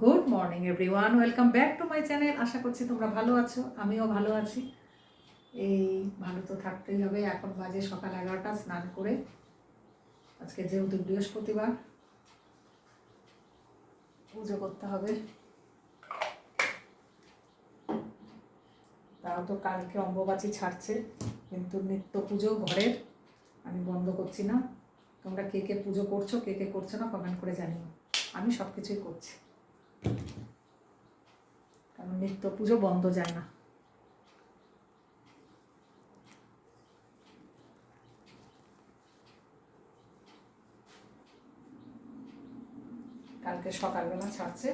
Good morning everyone, welcome back to my channel. আশা করছি তোমরা ভালো আছো, আমিও ভালো আছি। এই ভালো তো থাকতেই হবে। এখন বাজে সকাল 11টা, স্নান করে আজকে যেহেতু বৃহস্পতিবার পুজো করতে হবে। তাও তো কালকে অম্বুবাচী ছাড়ছে, কিন্তু নিত্য পুজো ঘরের আমি বন্ধ করছি না। তোমরা কে কে পুজো করছো, কে কে করছো না কমেন্ট করে জানিও। আমি সব কিছুই করছি, কারণ নিত্য পুজো বন্ধ যায় না। কালকে সকালবেলা ছাড়ছে।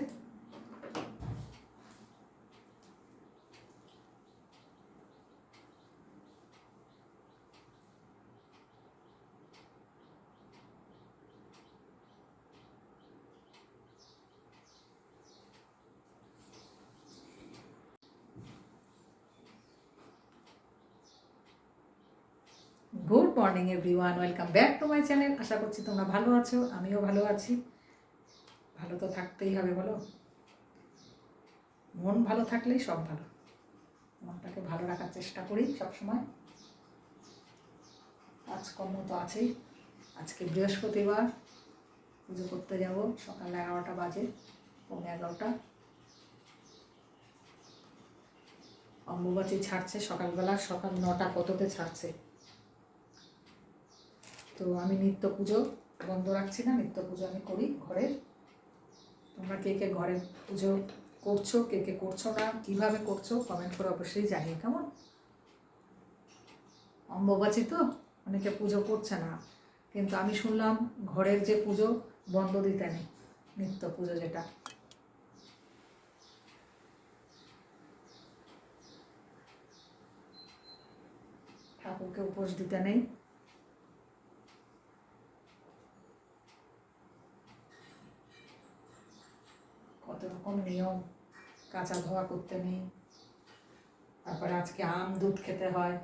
Good morning everyone, welcome back to my channel. আশা করছি তোমরা ভালো আছো, আমিও ভালো আছি। ভালো তো থাকতেই হবে, বলো। মন ভালো থাকলেই সব ভালো। মনটাকে ভালো রাখার চেষ্টা করি সবসময়। কাজকর্ম তো আছেই। আজকে বৃহস্পতিবার, পুজো করতে যাব। সকাল 11টা বাজে, 11:15। অম্বুবাচী ছাড়ছে সকালবেলা, সকাল 9টা কততে ছাড়ছে। তো আমি নিত্য পুজো বন্ধ রাখছি না, নিত্য পুজো আমি করি ঘরের। তোমরা কে কে ঘরে পুজো করছো, কে কে করছো না, কীভাবে করছো কমেন্ট করে অবশ্যই জানিয়ে। কেমন? অম্বুবাচী তো অনেকে পুজো করছে না, কিন্তু আমি শুনলাম ঘরের যে পুজো বন্ধ দিতে নেই, নিত্য পুজো যেটা, ঠাকুরকে উপোস দিতে নেই। কত রকম নিয়ম, কাঁচা ধোয়া করতে নেই। তারপরে আজকে আম দুধ খেতে হয়,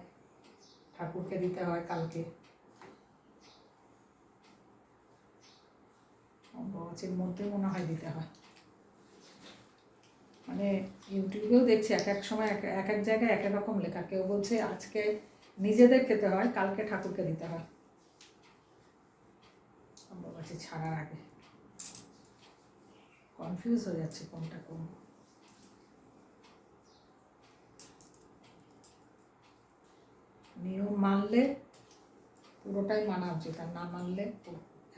ঠাকুরকে দিতে হয় কালকে। অম্বুবাচীর মধ্যে মনে হয় দিতে হয়। মানে ইউটিউবেও দেখছি এক এক সময় এক এক জায়গায় এক এক রকম লেখা। কেউ বলছে আজকে নিজেদের খেতে হয়, কালকে ঠাকুরকে দিতে হয় অম্বুবাচী ছাড়ার আগে। কনফিউজ হয়ে যাচ্ছে কোনটা কোন। নিয়ম মানলে পুরোটাই মানা উচিত, আর না মানলে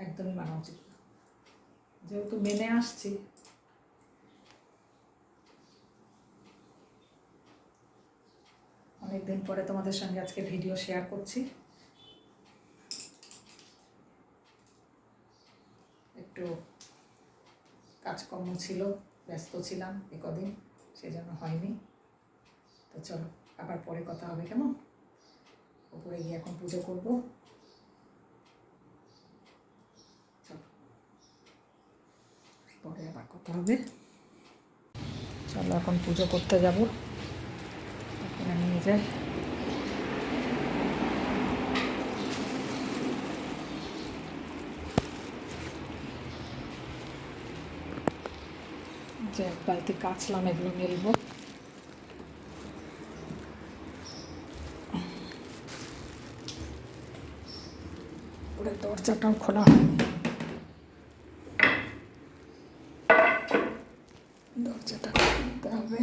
একদমই মানা উচিত না। যেহেতু মেনে আসছি, অনেকদিন পরে তোমাদের সঙ্গে আজকে ভিডিও শেয়ার করছি। একটু কাজকর্ম ছিল, ব্যস্ত ছিলাম কদিন, সেজন্য হয়নি। তো চলো আবার পরে কথা হবে, কেমন? উপরে গিয়ে এখন পুজো করবো। চলো পরে আবার কথা হবে। চলো এখন পুজো করতে যাব, এখানে নিয়ে যাই। যে এক বালতি কাচলাম, এগুলো মেলবো। ওরে দরজাটাও খোলা হয়নি, দরজাটা খুলতে হবে।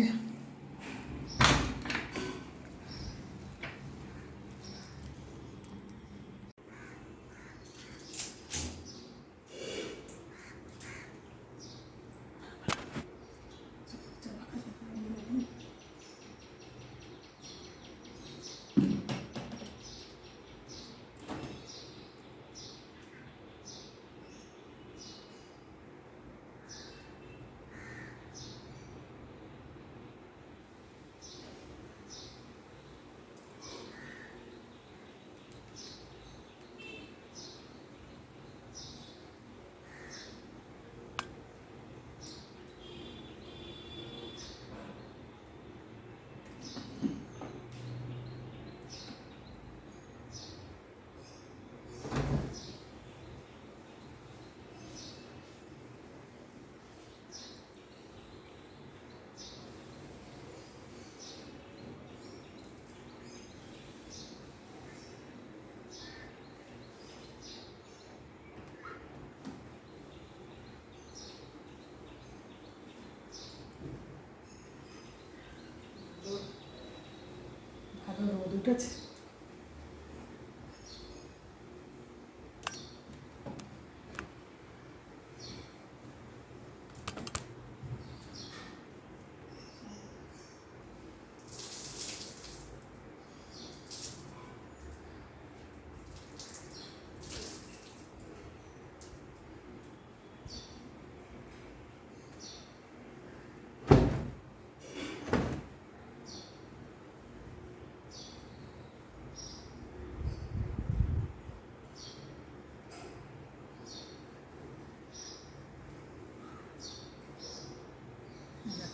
ফুটেছে।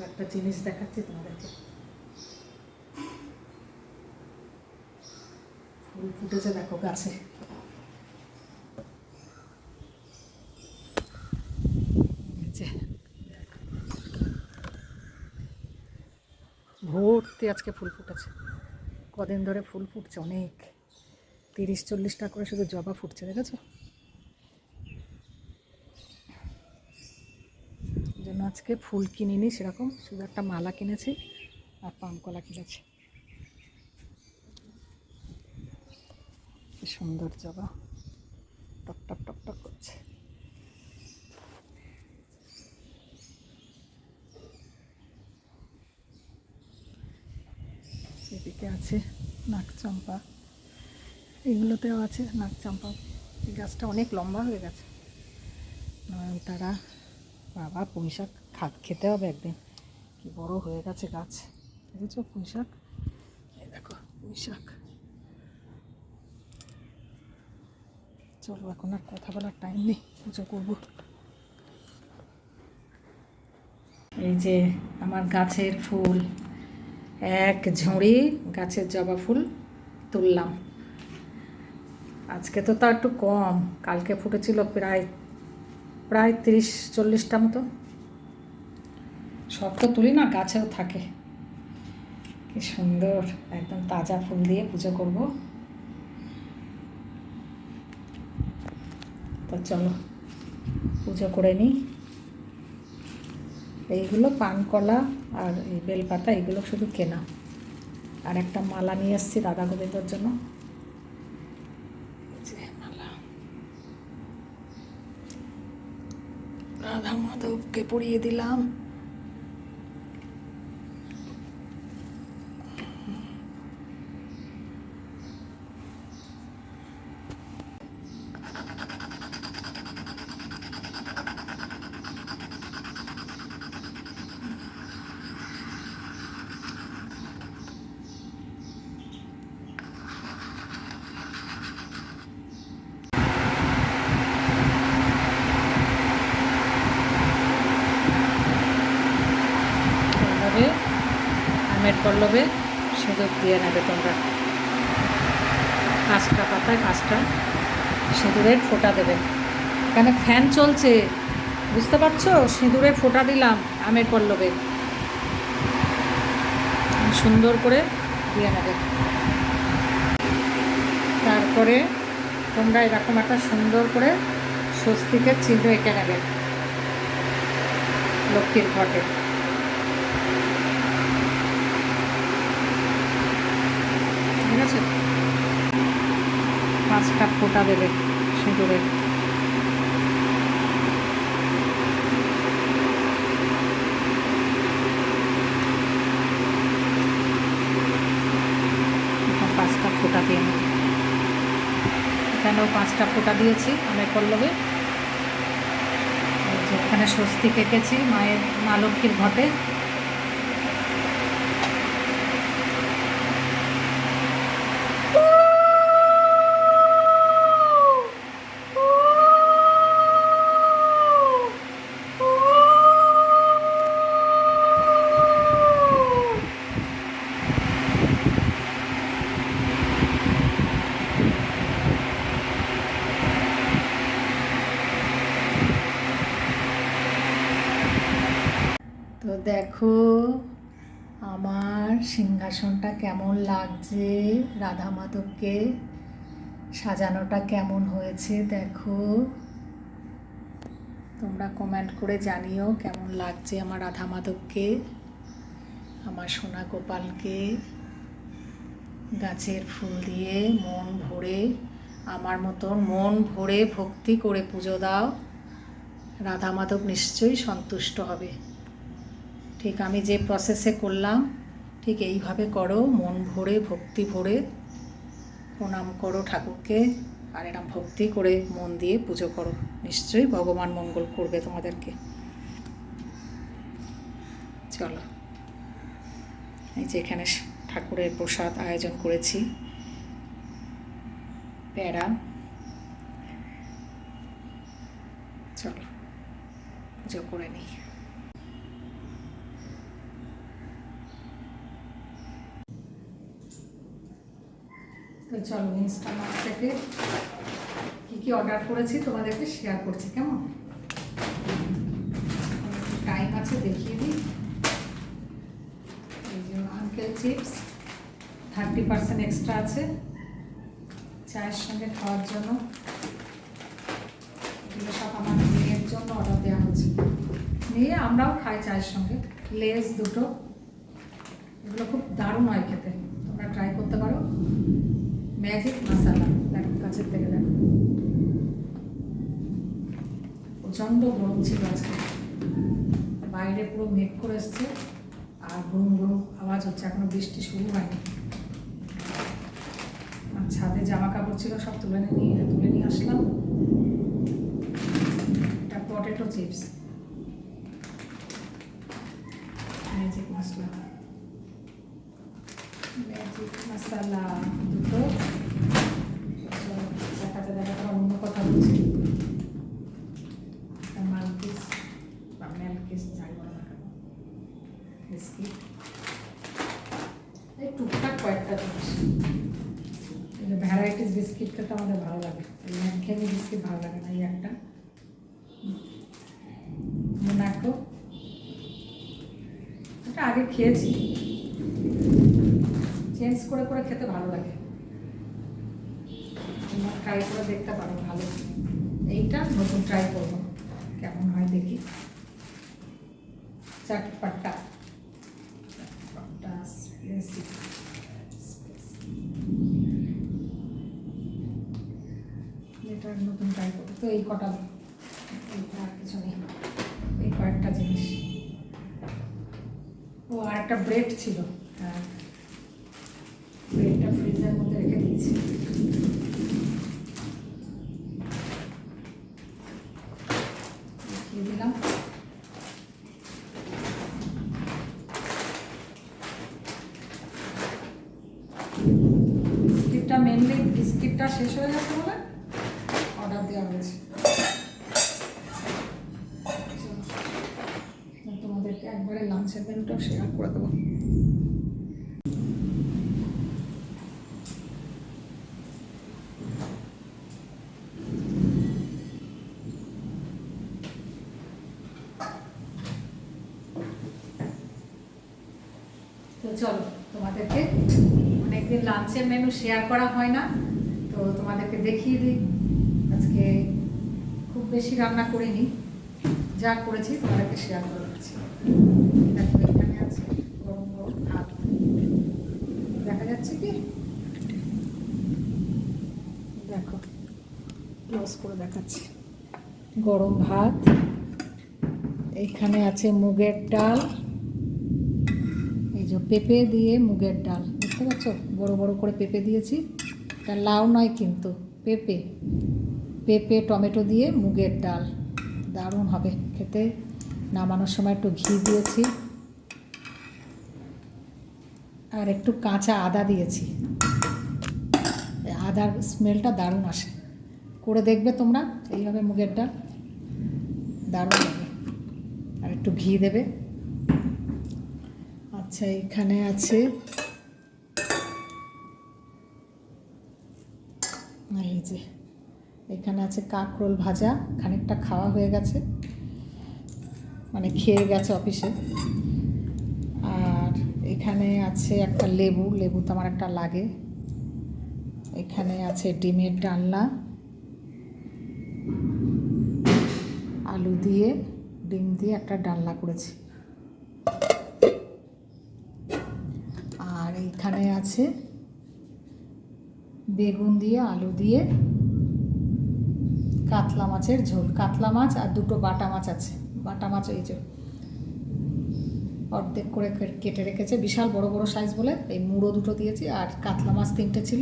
একটা জিনিস দেখাচ্ছি তোমাদেরকে, ফুল ফুটেছে দেখো গাছে। ভর্তি আজকে ফুল ফুটেছে, কদিন ধরে ফুল ফুটছে অনেক, 30-40টা করে শুধু জবা ফুটছে, দেখেছো? জন্য আজকে ফুল কিনিনি সেরকম, শুধু একটা মালা কিনেছি আর পামকলা কিনেছি। সুন্দর জবা টক টক টক টক করছে। এদিকে আছে নাকচম্পা, এগুলোতেও আছে নাকচম্পা। এই গাছটা অনেক লম্বা হয়ে গেছে। নয়নতারা, বাবা পুঁই শাক খেতে হবে একদিন, কি বড় হয়ে গেছে গাছ, দেখেছো পুঁই শাক? এই দেখো পুঁই শাক। চলো এখন আর কথা বলার টাইম নেই, পুজো করবো। এই যে আমার গাছের ফুল, এক ঝুড়ি গাছের জবা ফুল তুললাম। আজকে তো তা একটু কম, কালকে ফুটেছিল প্রায় 30-40টা মতো। সব তো তুলি না, গাছেও থাকে। কি সুন্দর একদম তাজা ফুল দিয়ে পুজো করব। তো চলো পুজো করে নিই। এইগুলো পানকলা আর এই বেলপাতা, এগুলো শুধু কেনা। আর একটা মালা নিয়ে এসেছি রাধা গোবিন্দর জন্য, মালা রাধা মাধবকে পরিয়ে দিলাম। আমের পল্লবে সিঁদুর দিয়ে নেবে তোমরা, 5টা পাতায় 5টা সিঁদুরের ফোঁটা দেবে। এখানে ফ্যান চলছে, বুঝতে পারছো? সিঁদুরের ফোঁটা দিলাম আমের পল্লবে, সুন্দর করে দিয়ে নেবে। তারপরে তোমরা এরকম একটা সুন্দর করে স্বস্তিকের চিহ্ন এঁকে নেবে লক্ষ্মীর ঘটে। ঠিক আছে? 5টা ফোঁটা দেবে সিঁদুরের। ফোঁটা দিয়ে নেব, এখানেও 5টা ফোঁটা দিয়েছি আমের পল্লবে। যেখানে স্বস্তিক এঁকেছি মায়ের, মা লক্ষ্মীর ঘটে। তো দেখো আমার সিংহাসনটা কেমন লাগছে, রাধা মাধবকে সাজানোটা কেমন হয়েছে দেখো। তোমরা কমেন্ট করে জানিও কেমন লাগছে আমার রাধা মাধবকে, আমার সোনা গোপালকে। গাছের ফুল দিয়ে মন ভরে, আমার মতন মন ভরে ভক্তি করে পুজো দাও, রাধা মাধব নিশ্চয়ই সন্তুষ্ট হবে। ঠিক আমি যে প্রসেসে করলাম ঠিক এইভাবে করো, মন ভরে ভক্তি ভরে প্রণাম করো ঠাকুরকে, আর এরকম ভক্তি করে মন দিয়ে পুজো করো, নিশ্চয়ই ভগবান মঙ্গল করবে তোমাদেরকে। চলো, এই যে এখানে ঠাকুরের প্রসাদ আয়োজন করেছি, প্যাড়া। চলো পুজো করে নিই। তো চলো, ইনস্টামার্ট থেকে কী কী অর্ডার করেছি তোমাদেরকে শেয়ার করছি, কেমন? টাইম আছে দেখিয়ে দিই। এই যে আঙ্কেল চিপস 30% এক্সট্রা আছে চায়ের সঙ্গে খাওয়ার জন্য। এগুলো সব আমার মেয়ের জন্য অর্ডার দেওয়া হচ্ছে, নিয়ে আমরাও খাই চায়ের সঙ্গে। লেস দুটো, এগুলো খুব দারুণ হয় খেতে, তোমরা ট্রাই করতে পারো। ম্যাজিক মশলা, দেখো কাছের থেকে দেখো, প্রচণ্ড গরম ছিল আজকে, বাইরে পুরো মেঘ করে এসছে আর গুরুম গুরুম আওয়াজ হচ্ছে, এখনো বৃষ্টি শুরু হয়নি। আর ছাদে জামা কাপড় ছিল সব তুলে নিয়ে আসলাম। এটা পটেটো চিপস, ম্যাজিক মশলা, ম্যাজিক মশলা দুটো। দেখাতে দেখাতে অন্য কথা বলছি। মালকিস বা ম্যালকিস যাই বলা না কেন, বিস্কিট, এই টুকটাক কয়েকটা জিনিস। ভ্যারাইটিস বিস্কিট খেতে আমাদের ভালো লাগে, এই একঘেয়েমি বিস্কিট ভালো লাগে না। এই একটা মোনাকো, এটা আগে খেয়েছি, চেঞ্জ করে করে খেতে ভালো লাগে, তোমরা ট্রাই করে দেখতে পারো, ভালো। এইটা নতুন ট্রাই করবো, কেমন হয় দেখি। চটপটা, এটা নতুন ট্রাই করবো। তো এই কটা, এইটা আর কিছু নেই, এই কয়েকটা জিনিস। ও আর একটা ব্রেড ছিল, হ্যাঁ, ব্রেডটা ফ্রিজের মধ্যে রেখে দিয়েছি। দেখিয়ে দিলাম। বিস্কিটটা মেনলি বিস্কিটটা শেষ হয়ে গেছে বলে অর্ডার দেওয়া হয়েছে। তোমাদেরকে একবারে লাঞ্চের মেনুটাও শেয়ার করে দেবো। তো চলো, তোমাদেরকে অনেকদিন লাঞ্চের মেনু শেয়ার করা হয় না, তো তোমাদেরকে দেখিয়ে দিই। আজকে খুব বেশি রান্না করিনি, যা করেছি তোমাদেরকে শেয়ার করে দিচ্ছি। দেখো এখানে আছে গরম গরম ভাত, দেখা যাচ্ছে কি? দেখো ক্লোজ করে দেখাচ্ছি, গরম ভাত। এইখানে আছে মুগের ডাল, এই যে পেঁপে দিয়ে মুগের ডাল, দেখতে পাচ্ছ বড় বড় করে পেঁপে দিয়েছি। এটা লাউ নয় কিন্তু পেঁপে, পেঁপে টমেটো দিয়ে মুগের ডাল, দারুণ হবে খেতে। নামানোর সময় একটু ঘি দিয়েছি, আর একটু কাঁচা আদা দিয়েছি, আদার স্মেলটা দারুণ আসে। করে দেখবে তোমরা এইভাবে মুগের ডাল, দারুণ হবে। আর একটু ঘি দেবে। আচ্ছা, এখানে আছে এই যে, এখানে আছে কাঁকরোল ভাজা, খানিকটা খাওয়া হয়ে গেছে, মানে খেয়ে গেছে অফিসে। আর এখানে আছে একটা লেবু, লেবু তো আমার একটা লাগে। এখানে আছে ডিমের ডালনা, আলু দিয়ে ডিম দিয়ে একটা ডালনা করেছি। আর এইখানে আছে বেগুন দিয়ে আলু দিয়ে কাতলা মাছের ঝোল। কাতলা মাছ আর দুটো বাটা মাছ আছে, বাটা মাছ এই যে অর্ধেক করে কেটে রেখেছে, বিশাল বড় বড় সাইজ বলে এই মুড়ো দুটো দিয়েছি, আর কাতলা মাছ 3টে ছিল,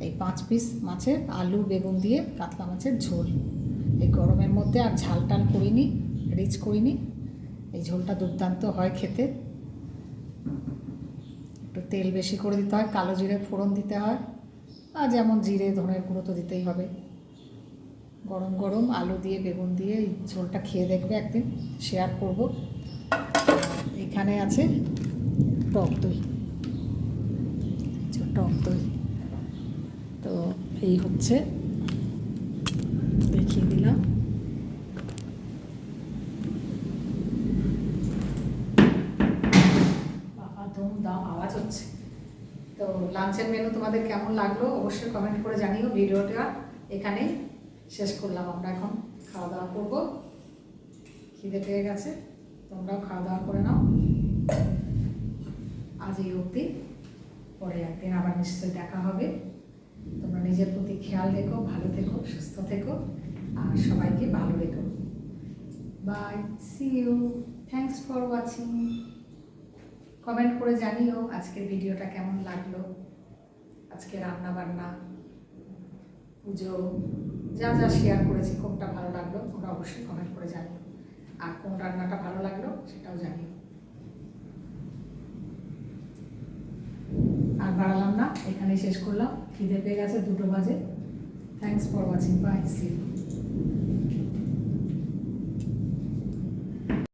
এই 5 পিস মাছের আলু বেগুন দিয়ে কাতলা মাছের ঝোল। এই গরমের মধ্যে আর ঝাল টাল করিনি, রিচ করিনি, এই ঝোলটা দুর্দান্ত হয় খেতে। একটু তেল বেশি করে দিতে হয়, কালো জিরে ফোড়ন দিতে হয়, আর যেমন জিরে ধনের গুঁড়ো তো দিতেই হবে। গরম গরম আলু দিয়ে বেগুন দিয়ে এই ঝোলটা খেয়ে দেখবে, একদিন শেয়ার করব। এখানে আছে টক দই, টক দই তো এই হচ্ছে, দেখিয়ে দিলাম। বাবা দাম আওয়াজ হচ্ছে। তো লাঞ্চের মেনু তোমাদের কেমন লাগলো অবশ্যই কমেন্ট করে জানিও। ভিডিওটা এখানেই শেষ করলাম, আমরা এখন খাওয়া দাওয়া করবো, খিদে পেয়ে গেছে, তোমরাও খাওয়া দাওয়া করে নাও। আজ এই অবধি, পরে একদিন আবার নিশ্চয়ই দেখা হবে। তোমরা নিজের প্রতি খেয়াল রেখো, ভালো থেকো, সুস্থ থেকো, আর সবাইকে ভালো রেখো। Bye, see you, thanks for watching. Comment করে জানিও আজকের ভিডিওটা কেমন লাগলো, আজকে রান্না বান্না, পুজো, যা যা শেয়ার করেছি কোনটা ভালো লাগলো তোমরা অবশ্যই কমেন্ট করে জানিও, আর কোন রান্নাটা ভালো লাগলো সেটাও জানিও। আর বাড়ালাম না, এখানেই শেষ করলাম, খিদে পেয়ে গেছে, 2টো বাজে। Thanks for watching, bye, see you.